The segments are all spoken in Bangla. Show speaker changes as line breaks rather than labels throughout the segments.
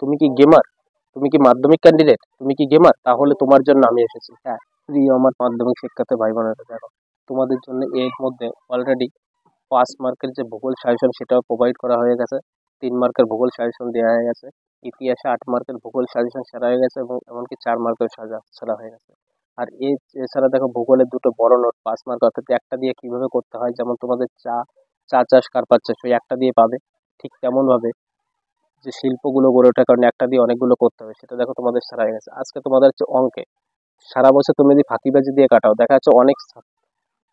তুমি কি গেমার? তুমি কি মাধ্যমিক ক্যান্ডিডেট? তুমি কি গেমার? তাহলে তোমার জন্য আমি এসেছি। হ্যাঁ, প্রিয় আমার মাধ্যমিক শিক্ষার্থী ভাই বোনেরা, দেখো তোমাদের জন্য এর মধ্যে অলরেডি 5 মার্কের যে ভূগোল সাজেশন সেটাও প্রোভাইড করা হয়ে গেছে। 3 মার্কের ভূগোল সাজেশন দেওয়া হয়ে গেছে। ইতিহাসে 8 মার্কের ভূগোল সাজেশন সেরা হয়ে গেছে এবং এমনকি 4 মার্কের সাজা সেরা হয়ে গেছে। আর এছাড়া দেখো ভূগোলের দুটো বড় নোট 5 মার্ক, অর্থাৎ একটা দিয়ে কিভাবে করতে হয়, যেমন তোমাদের চা চা চাষ কার পাচ্ছে ওই একটা দিয়ে পাবে, ঠিক তেমন ভাবে যে শিল্পগুলো গড়ে ওঠার কারণে একটা দিয়ে অনেকগুলো করতে হবে, সেটা দেখো তোমাদের সেরা হয়ে গেছে। আজকে তোমাদের হচ্ছে অঙ্কে, সারা বছর তুমি যদি ফাঁকিবাজি দিয়ে কাটাও, দেখা যাচ্ছে অনেক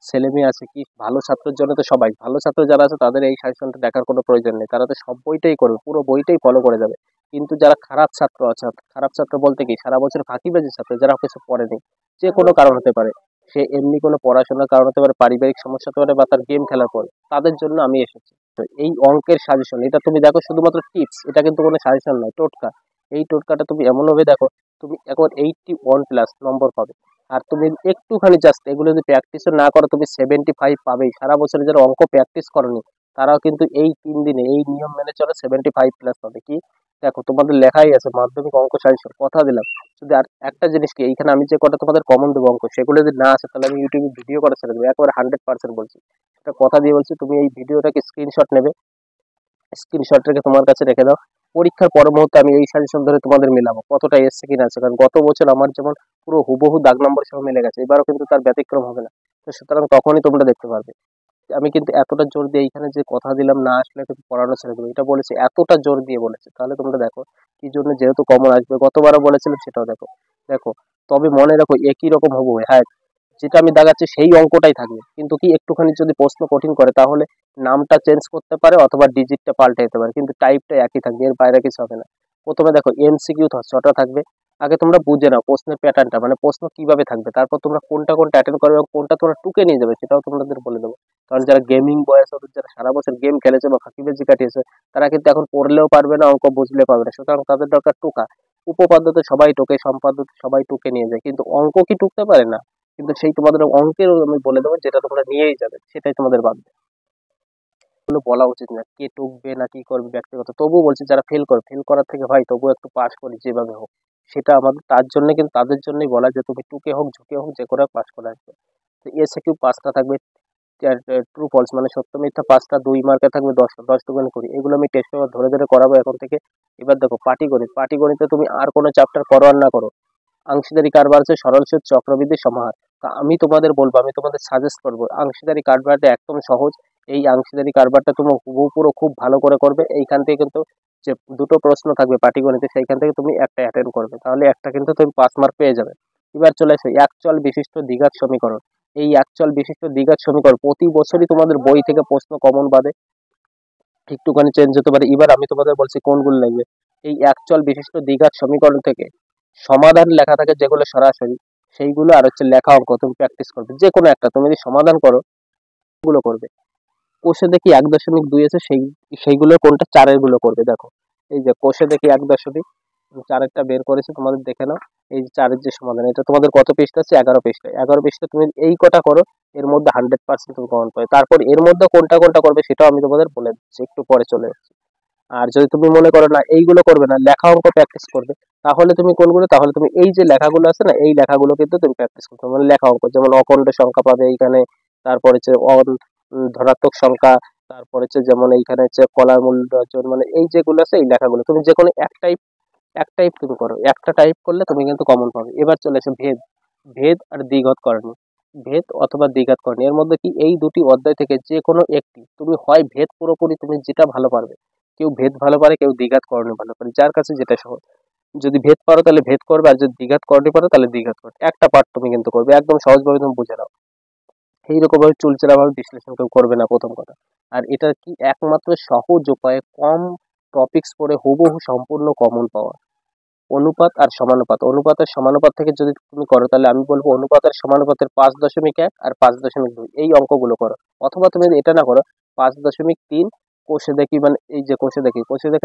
ছেলে মেয়ে আছে কি ভালো ছাত্রের জন্য, তো সবাই ভালো ছাত্র যারা আছে তাদের এই সাজেশনটা দেখার কোনো প্রয়োজন নেই, তারা তো সব বইটাই করবে, পুরো বইটাই ফলো করে যাবে। কিন্তু যারা খারাপ ছাত্র আছে, খারাপ ছাত্র বলতে কি সারা বছর ফাঁকিবাজি ছাত্র, যারা কিছু পড়েনি, যে কোনো কারণ হতে পারে, সে এমনি কোনো পড়াশোনার কারণ হতে পারে, পারিবারিক সমস্যা হতে পারে, বা তার গেম খেলার পর, তাদের জন্য আমি এসেছি। তো এই অঙ্কের সাজেশন এটা তুমি দেখো শুধুমাত্র টিপস, এটা কিন্তু কোনো সাজেশন নয়, টোটকা। এই টোটকাটা তুমি এমন ভাবে দেখো, তুমি এখন 81+ নম্বর পাবে। আর তুমি একটুখানি জাস্ট এগুলো যদি প্র্যাকটিসও না করো, তুমি 75 পাবেই। সারা বছরে যারা অঙ্ক প্র্যাকটিস করনি, তারাও কিন্তু এই 3 দিনে এই নিয়ম মেনে চলে 75+ পাবে। কি দেখো তোমাদের লেখাই আছে মাধ্যমিক অঙ্ক সাজেশন, কথা দিলাম। শুধু আর একটা জিনিস কি, এইখানে আমি যে কটা তোমাদের কমন দেবো অঙ্ক, সেগুলো যদি না আসে তাহলে আমি ইউটিউবে ভিডিও করে ছেড়ে দেবো, একবারে 100% বলছি। এটা কথা দিয়ে বলছি, তুমি এই ভিডিওটাকে স্ক্রিনশট নেবে, স্ক্রিনশট রেখে তোমার কাছে রেখে দাও। পরীক্ষার পর মুহূর্তে আমি এই সাজেশন ধরে তোমাদের মেলাবো কতটা এসছে কিনা আছে, কারণ গত বছর আমার যেমন পুরো হুবহু দাগ নম্বর সহ মিলে গেছে, এবারও কিন্তু তার ব্যতিক্রম হবে না। তো সুতরাং তখনই তোমরা দেখতে পারবে। আমি কিন্তু এতটা জোর দিয়ে এইখানে যে কথা দিলাম না আসলে কিন্তু পড়ানো ছেড়ে দেবো, এটা বলেছে এতটা জোর দিয়ে বলেছে, তাহলে তোমরা দেখো কি জন্য, যেহেতু কমন আসবে, গতবারও বলেছিলাম সেটাও দেখো। দেখো, তবে মনে রাখো একই রকম হবো, হ্যাঁ, যেটা আমি দাগাচ্ছি সেই অঙ্কটাই থাকবে, কিন্তু কি একটুখানি যদি প্রশ্ন কঠিন করে তাহলে নামটা চেঞ্জ করতে পারে অথবা ডিজিটটা পাল্টে যেতে পারে, কিন্তু টাইপটা একই থাকবে, এর বাইরে কিছু হবে না। প্রথমে দেখো এমসিকিউ 6টা থাকবে। আগে তোমরা বুঝে নাও প্রশ্নের প্যাটার্নটা, মানে প্রশ্ন কিভাবে থাকবে, তারপর তোমরা কোনটা কোনটা অ্যাটেন্ড করবে এবং কোনটা তোমরা টুকে নিয়ে যাবে সেটাও তোমাদের বলে দেবো। কারণ যারা গেমিং বয়স, অর্থাৎ যারা সারা বছর গেম খেলেছে বা ফাঁকিবাজি কাটিয়েছে, তারা কিন্তু এখন পড়লেও পারবে না, অঙ্ক বুঝলে পারবে না, সুতরাং তাদের দরকার টোকা। উপপাদ্যতে সবাই টোকে, সম্পাদ্যতে সবাই টুকে নিয়ে যায়, কিন্তু অঙ্ক কি টুকতে পারে না? কিন্তু সেই তোমাদের অঙ্কের আমি বলে দেবো যেটা তোমরা নিয়েই যাবে, সেটাই তোমাদের বাদ। এগুলো বলা উচিত না, কে টুকবে না কি করবে ব্যক্তিগত, তবুও বলছি যারা ফেল করে, ফেল করার থেকে ভাই তবুও একটু পাস করি যেভাবে হোক, সেটা আমাদের তার জন্য, কিন্তু তাদের জন্যই বলা যে তুমি টুকে হোক ঝুঁকে হোক যে করে পাস করে আসবে। তো এসিকিউ 5টা থাকবে, ট্রু ফলস মানে সত্য মিথ্যা 5টা, 2 মার্কে থাকবে 10টা, 10 2 20, এগুলো আমি টেস্ট পেপার ধরে ধরে করাবো এখন থেকে। এবার দেখো পাটিগণিত, পাটিগণিতে তুমি আর কোনো চ্যাপ্টার করো আর না করো, অংশীদারি কারবার আছে, সরল সুদ, চক্রবৃদ্ধি, সমাহার। তা আমি তোমাদের বলবো, আমি তোমাদের সাজেস্ট করবো অংশীদারি কারবারটা একদম সহজ। এই অংশীদারি কারবারটা তুমি হুবহু পুরো খুব ভালো করে করবে। এইখান থেকে কিন্তু যে দুটো প্রশ্ন থাকবে পাটিগণিতে, সেইখান থেকে তুমি একটা অ্যাটেন্ড করবে, তাহলে একটা কিন্তু তুমি 5 মার্ক পেয়ে যাবে। এবার চলে আসে একচল বিশিষ্ট দ্বিঘাত সমীকরণ। এই একচল বিশিষ্ট দ্বিঘাত সমীকরণ প্রতি বছরই তোমাদের বই থেকে প্রশ্ন কমন বাদে, একটুখানি চেঞ্জ হতে পারে। এবার আমি তোমাদের বলছি কোনগুলো লাগবে। এই একচল বিশিষ্ট দ্বিঘাত সমীকরণ থেকে সমাধান লেখা থাকে যেগুলো সরাসরি, সেইগুলো, আর হচ্ছে লেখা অঙ্ক তুমি প্র্যাকটিস করবে, যে কোনো একটা তুমি যদি সমাধান করো গুলো করবে। কোষে দেখি 1.2 আছে, সেইগুলো কোনটা, চারের গুলো করবে। দেখো এই যে কোষে দেখি 1.4টা বের করেছে, তোমাদের দেখে নাও। এই যে চারের যে সমাধান, এটা তোমাদের কত পৃষ্ঠা আছে, 11 পৃষ্ঠা, 11 পৃষ্ঠা তুমি এই কটা করো, এর মধ্যে 100% তুমি কমন পাবে। তারপর এর মধ্যে কোনটা কোনটা করবে সেটাও আমি তোমাদের বলে দিচ্ছি, একটু পরে চলে যাচ্ছি। আর যদি তুমি মনে করো না এইগুলো করবে না, লেখা অঙ্ক প্র্যাকটিস করবে, তাহলে তুমি কোনগুলো, তাহলে তুমি এই যে লেখাগুলো আছে না, এই লেখাগুলো কিন্তু তুমি প্র্যাকটিস করতে হবে। মানে লেখা অঙ্ক, যেমন অখণ্ড সংখ্যা পাবে এইখানে, তারপরে হচ্ছে ধনাত্মক সংখ্যা, তারপরে হচ্ছে যেমন এইখানে হচ্ছে কলার মূল্যায়ন, মানে এই যেগুলো আছে এই লেখাগুলো তুমি যে কোনো এক টাইপ তুমি করো, একটা টাইপ করলে তুমি কিন্তু কমন পাবে। এবার চলে এসে ভেদ, ভেদ আর দ্বিঘাত করণী। ভেদ অথবা দ্বিঘাত করণী এর মধ্যে কি, এই দুটি অধ্যায় থেকে যে কোনো একটি তুমি হয় ভেদ পুরোপুরি তুমি যেটা ভালো পারবে, কেউ ভেদ ভালো পারে, কেউ দ্বিঘাত করণী ভালো পারে, যার কাছে যেটা সহজ। যদি ভেদ পারো তাহলে ভেদ করবে, আর যদি দ্বিঘাত করণী পারো তাহলে দ্বিঘাত করবে, একটা পার্ট তুমি কিন্তু করবে, একদম সহজভাবে তুমি বুঝে নাও। এইরকম ভাবে চুলচেরা ভাবে বিশ্লেষণ কেউ করবে না, প্রথম কথা। আর এটা কি একমাত্র সহজ উপায়ে কম টপিকস পড়ে হুবহু সম্পূর্ণ কমন পাওয়া। অনুপাত আর সমানুপাত, অনুপাত আর সমানুপাত থেকে যদি তুমি করো, তাহলে আমি বলবো অনুপাত আর সমানুপাতের 5.1 আর 5.2 এই অঙ্কগুলো করো। অথবা তুমি যদি এটা না করো, 5.3 কোষে দেখি, মানে এই যে কোষে দেখি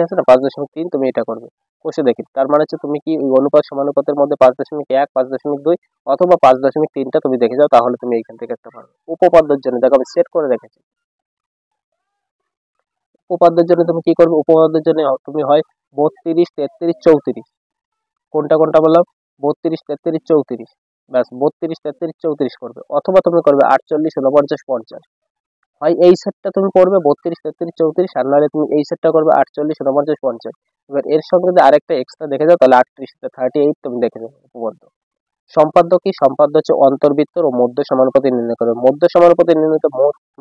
আছে না 5.3, তুমি এটা করবে কোষে দেখি, তার মানে হচ্ছে তুমি কি ওই অনুপাত সমানুপাতের মধ্যে 5.1, 5.2 অথবা 5.3টা তুমি দেখে যাও, তাহলে তুমি এইখান থেকে একটা পারবে। উপপাদ্যের জন্য দেখো আমি সেট করে রেখেছি। উপপাদ্যের জন্য তুমি কি করবে, উপপাদ্যের জন্য তুমি হয় 32, 33, 34, কোনটা কোনটা বললাম? 32, 33, 34, ব্যাস 32, 33, 34 করবে, অথবা তুমি করবে 48, 49, 50। হয় এই সেটটা তুমি করবে 32, 33, 34, আর নাহলে তুমি এই সেটটা করবে 48, 49, 50। এবার এর সঙ্গে যদি আরেকটা এক্সট্রা দেখে যাও তাহলে 38, 38 তুমি দেখে যাবে উপপাদ্য। সম্পাদ্য কি? সম্পাদ্য হচ্ছে অন্তর্বৃত্ত ও মধ্য সমানুপাতি নির্ণয় করে। মধ্য সমানুপাতি নির্ণয় তো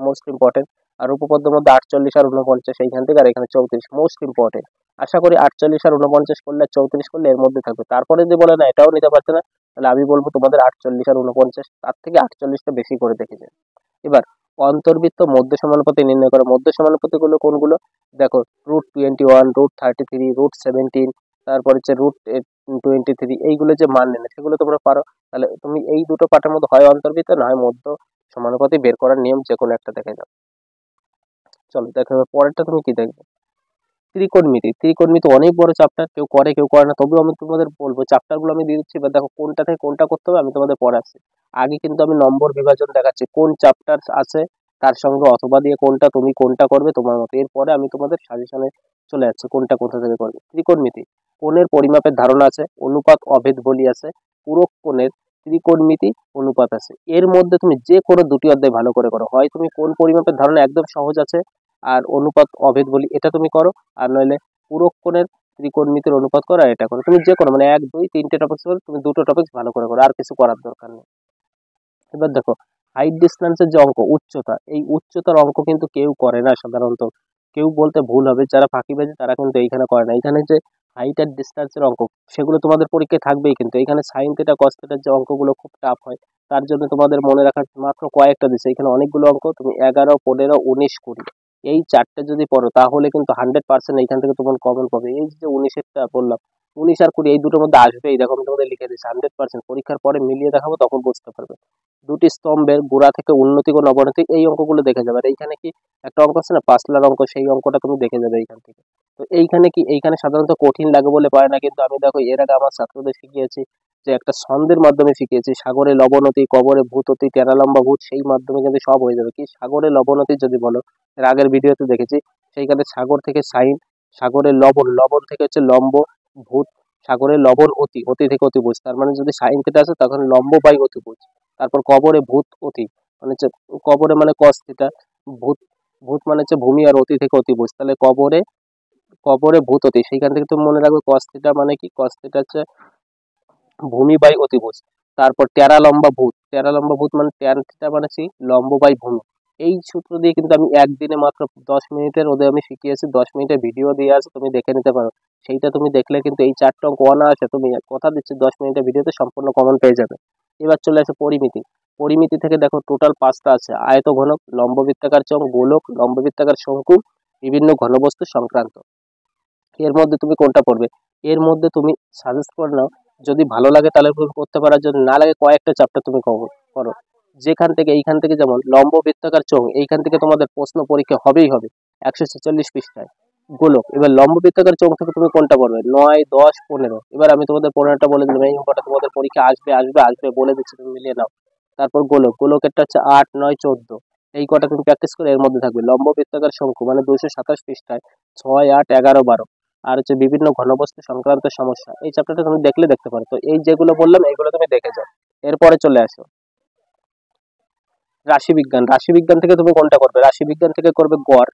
মোস্ট ইম্পর্টেন্ট। আর উপপাদ্যের মধ্যে 48 আর 49 এইখান থেকে, আর এখানে 34 মোস্ট ইম্পর্টেন্ট। আশা করি 48 আর 49 করলে, 34 করলে এর মধ্যে থাকবে। তারপরে যদি বলে না এটাও নিতে পারছে না, তাহলে আমি বলবো তোমাদের 48 আর 49, তার থেকে 48টা বেশি করে দেখেছে। এবার অন্তর্বৃত্ত মধ্য সমানুপাতি নির্ণয় করে। মধ্য সমানুপাতি গুলো কোনগুলো? দেখো, √21, √33, √17, তারপর হচ্ছে √23, এইগুলো যে মান নির্ণয় সেগুলো তোমরা পারো। তাহলে তুমি এই দুটো পাঠের মধ্যে হয় অন্তর্বৃত্ত না হয় মধ্য সমানুপাতি বের করার নিয়ম যে কোনো একটা দেখে যাও। চলো দেখো এবার পরেরটা তুমি কি দেখবে। ত্রিকোণমিতি। ত্রিকোণমিতি অনেক বড় চ্যাপ্টার, কেউ করে কেউ করে না, তবুও আমি তোমাদের বলবো চ্যাপ্টার গুলো আমি দিয়ে দিচ্ছি। এবার দেখো কোনটা থেকে কোনটা করতে হবে আমি তোমাদের পড়াচ্ছি। আগে কিন্তু আমি নম্বর বিভাজন দেখাচ্ছি, কোন চ্যাপ্টার আছে তার সঙ্গে অথবা দিয়ে কোনটা, তুমি কোনটা করবে তোমার মতো। এরপরে আমি তোমাদের সাজেশনে চলে যাচ্ছে কোনটা কোথা থেকে করবে। ত্রিকোণমিতি, কোণের পরিমাপের ধারণা আছে, অনুপাত অভেদ বলি আছে, পূরক কোণের ত্রিকোণমিতি অনুপাত আছে। এর মধ্যে তুমি যে কোনো দুটি অধ্যায় ভালো করে করো, হয় তুমি কোণ পরিমাপের ধারণা একদম সহজ আছে আর অনুপাত অভেদ বলি এটা তুমি করো, আর নইলে পূরক কোণের ত্রিকোণমিতির অনুপাত করো আর এটা করো। তুমি যে কোনো মানে 1, 2, 3টে টপিক করো, তুমি দুটো টপিক ভালো করে করো, আর কিছু করার দরকার নেই। এবার দেখো, হাইট ডিস্টেন্সের যে অঙ্ক, উচ্চতা, এই উচ্চতার অঙ্ক কিন্তু কেউ করে না সাধারণত। কেউ বলতে ভুল হবে, যারা ফাঁকিবাজি তারা কিন্তু এইখানে করে না। এখানে যে হাইট আর ডিস্টেন্সের অঙ্ক সেগুলো তোমাদের পরীক্ষায় থাকবেই, কিন্তু এখানে সাইন থিটা কস থিটার যে অঙ্কগুলো খুব টাফ হয়, তার জন্য তোমাদের মনে রাখার মাত্র কয়েকটা দিচ্ছে। এখানে অনেকগুলো অঙ্ক, তুমি 11, 15, 19, 20 এই চারটে যদি পড়ো তাহলে কিন্তু 100% এইখান থেকে তোমার কমন পাবে। এই যে 19এরটা বললাম, 19 আর 20 এই দুটোর মধ্যে আসবেই, দেখো আমি তোমাদের লিখে দিচ্ছি 100%। পরীক্ষার পরে মিলিয়ে দেখাবো তখন বুঝতে পারবে। দুটি স্তম্ভের গোড়া থেকে উন্নতি কোণ অবনতি, এই অঙ্কগুলো দেখে যাবে। আর এইখানে কি একটা অঙ্ক আছে না পাসলার অঙ্ক, সেই অঙ্কটা তুমি দেখে যাবে এইখান থেকে। তো এইখানে কি, এইখানে সাধারণত কঠিন লাগে বলে পারে না, কিন্তু আমি দেখো এর আগে আমার ছাত্রদের শিখিয়েছি যে একটা ছন্দের মাধ্যমে শিখিয়েছি, সাগরে লবণতি, কবরে ভূততি, টেরা লম্বা ভূত, সেই মাধ্যমে কিন্তু সব হয়ে যাবে। কি সাগরে লবণতি যদি বলো, এর আগের ভিডিওতে দেখেছি, সেইখানে সাগর থেকে সাইন, সাগরের লবণ, লবণ থেকে হচ্ছে লম্ব, ভূত, সাগরের লবণ অতি, অতি থেকে অতিভুজ, তার মানে যদি সাইন থিটা আছে তখন লম্ব বাই অতিভুজ। তারপর কবরে ভূত অতি মানে হচ্ছে, কবরে মানে কস থিটা, ভূত, ভূত মানে হচ্ছে ভূমি, আর অতি থেকে অতিভুজ, তাহলে কবরে, কবরে ভূত অতি, সেইখান থেকে তুমি মনে রাখবে কস থিটা মানে কি, কস থিটা হচ্ছে ভূমি বাই অতিভুজ। তারপর টেরা লম্বা ভূত, টেরা লম্বা ভূত মানে ট্যান থিটা মানে কি লম্ব বাই ভূমি। এই সূত্র দিয়ে কিন্তু আমি একদিনে মাত্র 10 মিনিটের ওদের আমি শিখিয়েছি, 10 মিনিটের ভিডিও দিয়ে আছে, তুমি দেখে নিতে পারো। সেইটা তুমি দেখলে কিন্তু এই চারটা অঙ্ক অনায়াসে, তুমি কথা দিচ্ছি 10 মিনিটের ভিডিওতে সম্পূর্ণ কমন পেয়ে যাবে। এবার চলে আসে পরিমিতি। পরিমিতি থেকে দেখো টোটাল 5টা আছে, আয়ত ঘনক, লম্ব বৃত্তাকার চোঙ, গোলক, লম্ব বৃত্তাকার শঙ্কু, বিভিন্ন ঘনবস্তু সংক্রান্ত। এর মধ্যে তুমি কোনটা পড়বে? এর মধ্যে তুমি সাজেস্ট করে নাও, যদি ভালো লাগে তাহলে তুমি করতে পারো, যদি না লাগে কয়েকটা চ্যাপ্টার তুমি করো। যেখান থেকে, এইখান থেকে যেমন লম্ব বৃত্তাকার চোঙ, এইখান থেকে তোমাদের প্রশ্ন পরীক্ষা হবেই হবে 146 পৃষ্ঠায়। গোলক, এবার লম্ব বৃত্তাকার চোঙ থেকে তুমি কোনটা পড়বে? 9, 10, 15। এবার আমি তোমাদের 15টা বলে দিলাম, এই অঙ্কটা তোমাদের পরীক্ষা আসবে আসবে আসবে বলে দিচ্ছি, তুমি মিলিয়ে নাও। তারপর গোলক, গোলকেরটা হচ্ছে 8, 9, 14, এই কটা তুমি প্র্যাকটিস করে এর মধ্যে থাকবে। লম্ব বৃত্তাকার শঙ্কু মানে 227 পৃষ্ঠায় 6, 8, 11, 12, আর হচ্ছে বিভিন্ন ঘনবস্তু সংক্রান্ত সমস্যা, এই চ্যাপ্টারটা তুমি দেখলে দেখতে পারো। তো এই যেগুলো বললাম এইগুলো তুমি দেখে যাও। এরপরে চলে আসো রাশিবিজ্ঞান। রাশিবিজ্ঞান থেকে তুমি কোনটা করবে? রাশিবিজ্ঞান থেকে করবে গড়,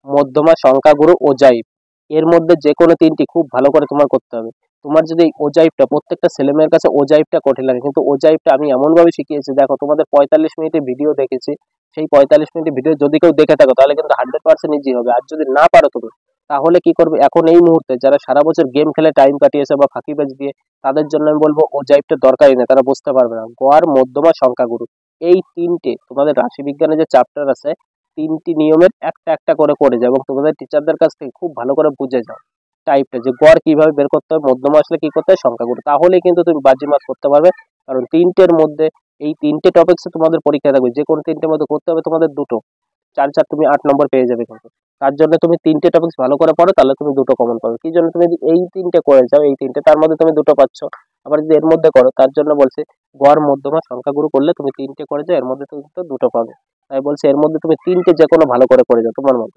মধ্যমা, সংখ্যাগুরু, ওজাইব। এর মধ্যে যে কোনো তিনটি খুব ভালো করে তোমার করতে হবে। তোমার যদি এই ওজাইবটা, প্রত্যেকটা ছেলেমেয়ের কাছে ওজাইবটা কঠিন লাগে, কিন্তু ওজাইবটা আমি এমন ভাবে শিখিয়েছি, দেখো তোমাদের 45 মিনিটের ভিডিও দেখেছি, সেই 45 মিনিটের ভিডিও যদি কেউ দেখে থাকো তাহলে কিন্তু 100% ইজি হবে। আর যদি না পারো তুমি, তাহলে কি করবে, এখন এই মুহূর্তে যারা সারা বছর গেম খেলে টাইম কাটিয়েছে বা ফাঁকিবাজ দিয়ে, তাদের জন্য আমি বলবো ওজাইবটা দরকারই নেই, তারা বুঝতে পারবে না। গড়, মধ্যমা, সংখ্যাগুরু, এই তিনটে তোমাদের রাশিবিজ্ঞানের যে চ্যাপ্টার আছে, তিনটি নিয়মের একটা একটা করে করে যাও এবং তোমাদের টিচারদের কাছ থেকে খুব ভালো করে বুঝে যাও টাইপটা, যে গড় কিভাবে বের করতে হয়, মধ্যমা আসলে কি করতে হয়, সংখ্যাগুরু, তাহলে কিন্তু তুমি বাজিমাত করতে পারবে। কারণ তিনটের মধ্যে, এই তিনটে টপিকসে তোমাদের পরীক্ষা থাকবে, যে কোনো তিনটের মধ্যে করতে হবে তোমাদের দুটো, 4, 4 তুমি 8 নম্বর পেয়ে যাবে কিন্তু। তার জন্য তুমি তিনটে টপিকস ভালো করে পড়ো, তাহলে তুমি দুটো কমন পাবে। কি জন্য, তুমি যদি এই তিনটে করে যাও, এই তিনটে তার মধ্যে তুমি দুটো পাচ্ছ, আবার যদি এর মধ্যে করো, তার জন্য বলছে গড়, মধ্যমা, সংখ্যাগুরু করলে তুমি তিনটে করে যাও, এর মধ্যে তুমি তো দুটো পাবে। তাই বলছে এর মধ্যে তুমি তিনটে যে কোনো ভালো করে যাও তোমার মতো।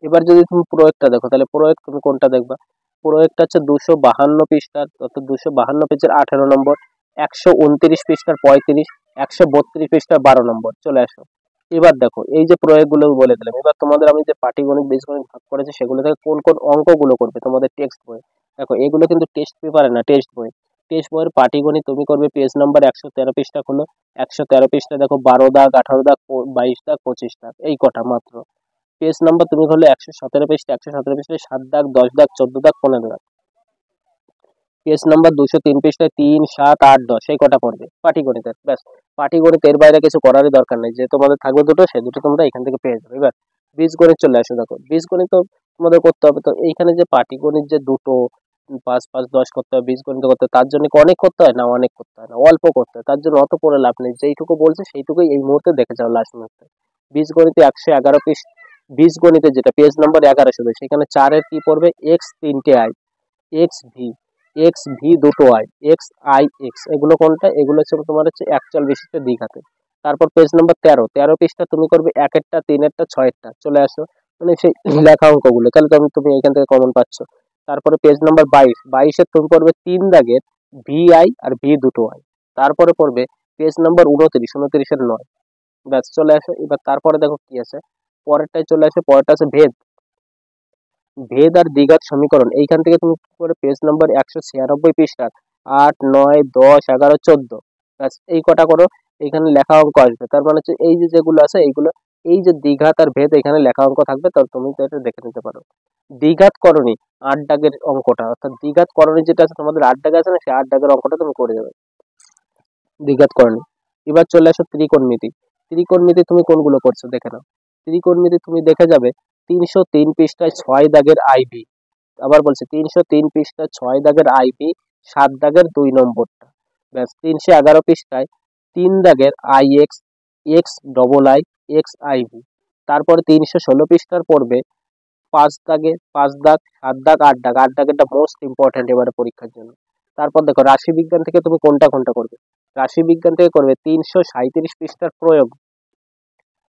এবার যদি তুমি প্রয়োগটা দেখো, তাহলে প্রয়োগ তুমি কোনটা দেখবা? প্রয়োগটা হচ্ছে 252 পৃষ্ঠার, অর্থাৎ 252 পেজের 18 নম্বর, 129 পৃষ্ঠার 35, 132 পৃষ্ঠার 12 নম্বর। চলে আসো। এবার দেখো এই যে প্রয়োগগুলো বলে দিলাম, এবার তোমাদের আমি যে পাটিগণিত বীজগণিত ভাগ করেছি সেগুলো থেকে কোন কোন অঙ্কগুলো করবে তোমাদের টেক্সট বই। দেখো এগুলো কিন্তু টেস্ট পেপারে না, টেক্সট বই। টেক্সট বইয়ের পাটিগণিত তুমি করবে পেজ নাম্বার 113 পৃষ্ঠা খোলো। 113 পৃষ্ঠা দেখো, 12 দাগ, 18 দাগ, 22 দাগ, 25 দাগ, এই কটা মাত্র। পেজ নাম্বার তুমি হলে 117 পৃষ্ঠা, 117 পৃষ্ঠায় 7 দাগ, 10 দাগ, 14 দাগ, 15 দাগ। পেজ নাম্বার 203 পৃষ্ঠায় 3, 7, 8, 10, এই কটা পড়বে পাটিগণিতের, ব্যাস। পাটিগণিত এর বাইরে কিছু করারই দরকার নেই, যে তোমাদের থাকবে দুটো, সে দুটো তোমরা এখান থেকে পেয়ে যাবে। এবার বীজগণিত চলে আসো। দেখো বীজগণিত তো তোমাদের করতে হবে, তো এইখানে যে পাটিগণিত যে দুটো 5, 5, 10 করতে হয়, বীজগণিত করতে হয়, তার জন্য কি অনেক করতে হয়? না, অনেক করতে হয় না, অল্প করতে হয়। তার জন্য অত পড়ে লাভ নেই, যেইটুকু বলছে সেইটুকুই এই মুহূর্তে দেখে যাও লাস্ট মুহূর্তে। বীজগণিতে 111 পৃষ্ঠা, বীজগণিতে যেটা পেজ নাম্বার 11 শুধু, সেখানে 4-এর কি পড়বে? এক্স 3টে I, x V, x V দুটো আই, এক্স আই এক্স, এগুলো কোনটা? এগুলো হচ্ছে তোমার হচ্ছে একচল বিশিষ্ট দ্বিঘাতে। তারপর পেজ নাম্বার 13 পৃষ্ঠা তুমি করবে 1-এরটা, 3-এরটা, 6-এরটা। চলে আসো, মানে সেই লেখা অঙ্কগুলো, তাহলে তুমি এখান থেকে কমন পাচ্ছ। তারপরে পেজ নাম্বার 22-এর তুমি পড়বে 3 দাগের ভি আই আর ভি দুটো আই। তারপরে পড়বে পেজ নাম্বার 29-এর 9। ব্যাস, চলে আসো। এবার তারপরে দেখো কি আছে, পরেরটায় চলে আসে, পরেরটা আছে ভেদ। ভেদ আর দ্বিঘাত সমীকরণ, এইখান থেকে তুমি কি করে? পেজ নাম্বার 196 পৃষ্ঠার 8, 9, 10, 11, 14, ব্যাস এই কটা করো। এইখানে লেখা অঙ্ক আসবে, তার মানে হচ্ছে এই যে যেগুলো আছে এইগুলো, এই যে দ্বিঘাত আর ভেদ, এখানে লেখা অঙ্ক থাকবে, তো তুমি তো এটা দেখে নিতে পারো। দ্বিঘাত করণী 8 দাগের অঙ্কটা, অর্থাৎ দ্বিঘাত করণী যেটা আছে তোমাদের 8 দাগে আছে না, সেই 8 দাগের অঙ্কটা তুমি করে দেবে, দ্বিঘাত করণী। এবার চলে আসো ত্রিকোণমিতি। ত্রিকোণমিতি তুমি কোনগুলো করছো দেখে নাও। ত্রিকোণমিতি তুমি দেখে যাবে 303 পৃষ্ঠায় 6 দাগের আইভি। আবার বলছি 303 পৃষ্ঠা 6 দাগের আইভি, 7 দাগের 2 নম্বরটা। ব্যাস 311 পৃষ্ঠায় 3 দাগের I X, X double I, X I. তারপরে 316 পৃষ্ঠার পড়বে 5 দাগে, 5 দাগ, 7 দাগ, 8 দাগ, 8 দাগেরটা মোস্ট ইম্পর্টেন্ট এবারে পরীক্ষার জন্য। তারপর দেখো রাশি বিজ্ঞান থেকে তুমি কোনটা কোনটা করবে? রাশি বিজ্ঞান থেকে করবে 337 পৃষ্ঠার প্রয়োগ,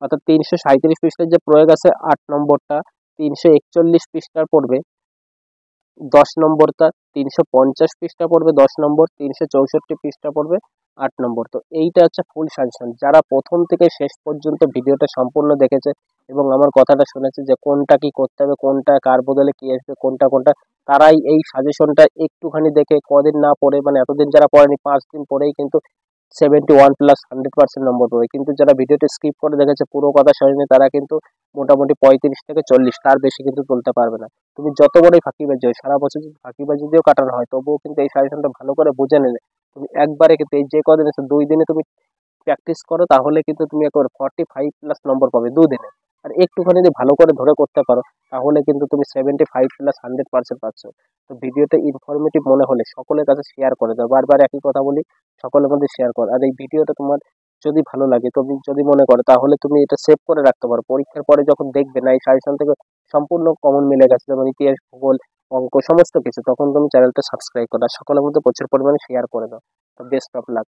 অর্থাৎ 337 পৃষ্ঠার যে প্রয়োগ আছে 8 নম্বরটা। 341 পৃষ্ঠার পড়বে 10 নম্বরটা। 350 পৃষ্ঠা পড়বে 10 নম্বর। 364 পৃষ্ঠা পড়বে 8 নম্বর। তো এইটা হচ্ছে ফুল সাজেশন। যারা প্রথম থেকে শেষ পর্যন্ত ভিডিওটা সম্পূর্ণ দেখেছে এবং আমার কথাটা শুনেছে যে কোনটা কি করতে হবে, কোনটা কার বদলে কি আসবে, কোনটা কোনটা, তারাই এই সাজেশনটা একটুখানি দেখে, কদিন না পড়ে, মানে এতদিন যারা পড়েনি 5 দিন পরেই কিন্তু 71 প্লাস 100% নম্বর পাবে। কিন্তু যারা ভিডিওটা স্কিপ করে দেখেছে, পুরো কথা শোনেনি, তারা কিন্তু মোটামুটি 35 থেকে 40, তার বেশি কিন্তু তুলতে পারবে না। তুমি যত বড়ই ফাঁকিবাজ হও, সারা বছর যদি ফাঁকিবাজি দিয়েও কাটানো হয়, তবুও কিন্তু এই সাজেশনটা ভালো করে বুঝে নিলে তুমি একবারে কিন্তু এই যে কদিন আছে 2 দিনে তুমি প্র্যাকটিস করো, তাহলে কিন্তু তুমি একবার 45 প্লাস নম্বর পাবে 2 দিনে। আর একটুখানি যদি ভালো করে ধরে করতে পারো, তাহলে কিন্তু তুমি 75 প্লাস 100% পাচ্ছ। তো ভিডিওটা ইনফরমেটিভ মনে হলে সকলের কাছে শেয়ার করে দাও। বারবার একই কথা বলি, সকলের মধ্যে শেয়ার করো। আর এই ভিডিওটা তোমার যদি ভালো লাগে, তুমি যদি মনে করো, তাহলে তুমি এটা সেভ করে রাখতে পারো। পরীক্ষার পরে যখন দেখবে না এই সাজেশন থেকে সম্পূর্ণ কমন মিলে গেছে, যেমন ইতিহাস, ভূগোল, অঙ্ক, সমস্ত কিছু, তখন তুমি চ্যানেলটা সাবস্ক্রাইব করো আর সকলের মধ্যে প্রচুর পরিমাণে শেয়ার করে দাও। Best of luck.